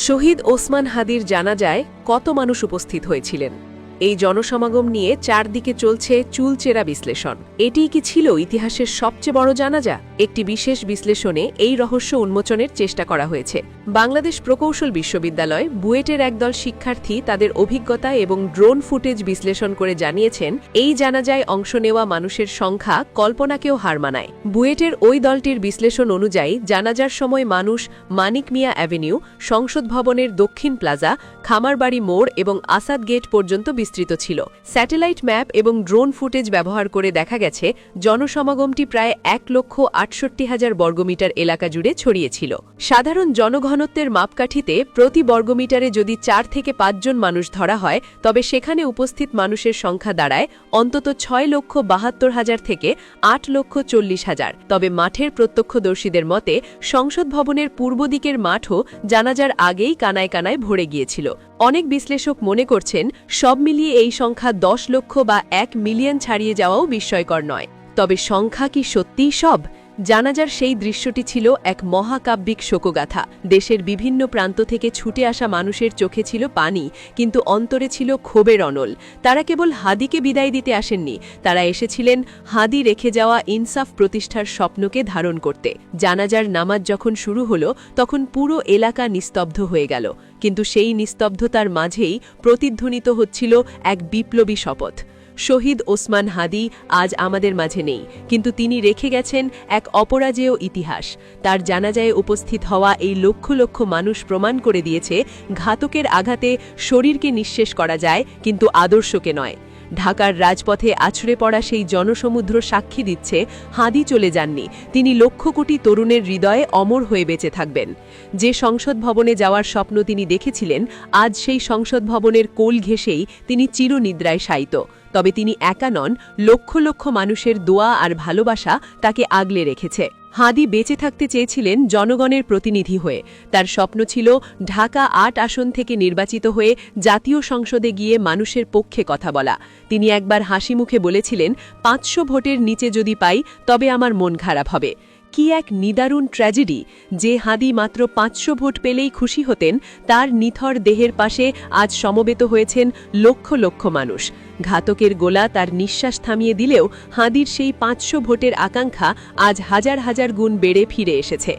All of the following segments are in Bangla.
শহীদ ওসমান হাদির জানাজায় কত মানুষ উপস্থিত হয়েছিলেন? এই জনসমাগম নিয়ে চারদিকে চলছে চুলচেরা বিশ্লেষণ। এটিই কি ছিল ইতিহাসের সবচেয়ে বড় জানাজা? একটি বিশেষ বিশ্লেষণে এই রহস্য উন্মোচনের চেষ্টা করা হয়েছে। বাংলাদেশ প্রকৌশল বিশ্ববিদ্যালয় বুয়েটের একদল শিক্ষার্থী তাদের অভিজ্ঞতা এবং ড্রোন ফুটেজ বিশ্লেষণ করে জানিয়েছেন, এই জানাজায় অংশ নেওয়া মানুষের সংখ্যা কল্পনাকেও হার মানায়। বুয়েটের ওই দলটির বিশ্লেষণ অনুযায়ী জানাজার সময় মানুষ মানিক মিয়া অ্যাভিনিউ, সংসদ ভবনের দক্ষিণ প্লাজা, খামারবাড়ি মোড় এবং আসাদ গেট পর্যন্ত বিস্তৃত ছিল। স্যাটেলাইট ম্যাপ এবং ড্রোন ফুটেজ ব্যবহার করে দেখা গেছে জনসমাগমটি প্রায় 1,68,000 বর্গমিটার এলাকা জুড়ে ছড়িয়েছিল। সাধারণ জনঘনত্বের মাপকাঠিতে প্রতি বর্গমিটারে যদি 4 থেকে 5 জন মানুষ ধরা হয়, তবে সেখানে উপস্থিত মানুষের সংখ্যা দাঁড়ায় অন্তত 6,72,000 থেকে 8,40,000। তবে মাঠের প্রত্যক্ষদর্শীদের মতে সংসদ ভবনের পূর্ব দিকের মাঠও জানাজার আগেই কানায় কানায় ভরে গিয়েছিল। অনেক বিশ্লেষক মনে করছেন, সব মিলিয়ে এই সংখ্যা 10 লক্ষ বা 1 মিলিয়ন ছাড়িয়ে যাওয়াও বিস্ময়কর নয়। তবে সংখ্যা কি সত্যিই সব? জানাজার সেই দৃশ্যটি ছিল এক মহাকাব্যিক শোকগাথা। দেশের বিভিন্ন প্রান্ত থেকে ছুটে আসা মানুষের চোখে ছিল পানি, কিন্তু অন্তরে ছিল ক্ষোভের অনল। তারা কেবল হাদিকে বিদায় দিতে আসেননি, তারা এসেছিলেন হাদি রেখে যাওয়া ইনসাফ প্রতিষ্ঠার স্বপ্নকে ধারণ করতে। জানাজার নামাজ যখন শুরু হলো, তখন পুরো এলাকা নিস্তব্ধ হয়ে গেল, কিন্তু সেই নিস্তব্ধতার মাঝেই প্রতিধ্বনিত হচ্ছিল এক বিপ্লবী শপথ। শহীদ ওসমান হাদি আজ আমাদের মাঝে নেই, কিন্তু তিনি রেখে গেছেন এক অপরাজেয় ইতিহাস। তার জানাজায় উপস্থিত হওয়া এই লক্ষ লক্ষ মানুষ প্রমাণ করে দিয়েছে, ঘাতকের আঘাতে শরীরকে নিঃশেষ করা যায়, কিন্তু আদর্শকে নয়। ঢাকার রাজপথে আছড়ে পড়া সেই জনসমুদ্র সাক্ষী দিচ্ছে, হাদি চলে যাননি, তিনি লক্ষ কোটি তরুণের হৃদয়ে অমর হয়ে বেঁচে থাকবেন। যে সংসদ ভবনে যাওয়ার স্বপ্ন তিনি দেখেছিলেন, আজ সেই সংসদ ভবনের কোল ঘেঁষেই তিনি চিরনিদ্রায় শায়িত। তবে তিনি একা নন, লক্ষ লক্ষ মানুষের দোয়া আর ভালোবাসা তাকে আগলে রেখেছে। হাদি বেঁচে থাকতে চেয়েছিলেন জনগণের প্রতিনিধি হয়ে। তার স্বপ্ন ছিল ঢাকা 8 আসন থেকে নির্বাচিত হয়ে জাতীয় সংসদে গিয়ে মানুষের পক্ষে কথা বলা। তিনি একবার হাসি মুখে বলেছিলেন, 500 ভোটের নিচে যদি পাই তবে আমার মন খারাপ হবে। কি এক নিদারুণ ট্র্যাজেডি! যে হাদি মাত্র 500 ভোট পেলেই খুশি হতেন, তার নিথর দেহের পাশে আজ সমবেত হয়েছেন লক্ষ লক্ষ মানুষ। ঘাতকের গোলা তার নিঃশ্বাস থামিয়ে দিলেও হাদির সেই 500 ভোটের আকাঙ্ক্ষা আজ হাজার হাজার গুণ বেড়ে ফিরে এসেছে।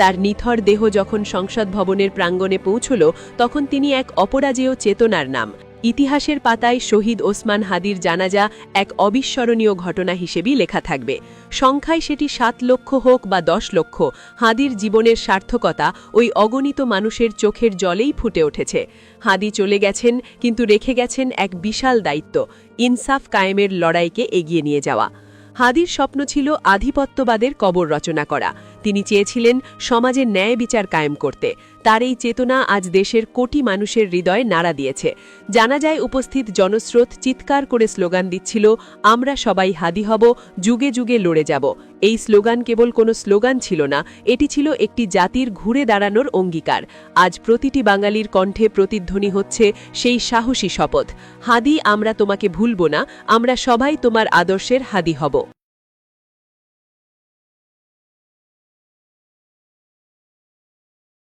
তার নিথর দেহ যখন সংসদ ভবনের প্রাঙ্গণে পৌঁছল, তখন তিনি এক অপরাজেয় চেতনার নাম। ইতিহাসের পাতায় শহীদ ওসমান হাদির জানাজা এক অবিস্মরণীয় ঘটনা হিসেবেই লেখা থাকবে। সংখ্যায় সেটি 7 লক্ষ হোক বা 10 লক্ষ, হাদির জীবনের সার্থকতা ওই অগণিত মানুষের চোখের জলেই ফুটে উঠেছে। হাদি চলে গেছেন, কিন্তু রেখে গেছেন এক বিশাল দায়িত্ব, ইনসাফ কায়েমের লড়াইকে এগিয়ে নিয়ে যাওয়া। হাদির স্বপ্ন ছিল আধিপত্যবাদের কবর রচনা করা। তিনি চেয়েছিলেন সমাজে ন্যায় বিচার কায়েম করতে। তার এই চেতনা আজ দেশের কোটি মানুষের হৃদয়ে নাড়া দিয়েছে। জানাজায় উপস্থিত জনস্রোত চিৎকার করে স্লোগান দিচ্ছিল, আমরা সবাই হাদি হব, যুগে যুগে লড়ে যাব। এই স্লোগান কেবল কোনো স্লোগান ছিল না, এটি ছিল একটি জাতির ঘুরে দাঁড়ানোর অঙ্গীকার। আজ প্রতিটি বাঙালির কণ্ঠে প্রতিধ্বনি হচ্ছে সেই সাহসী শপথ, হাদি আমরা তোমাকে ভুলব না, আমরা সবাই তোমার আদর্শের হাদি হব।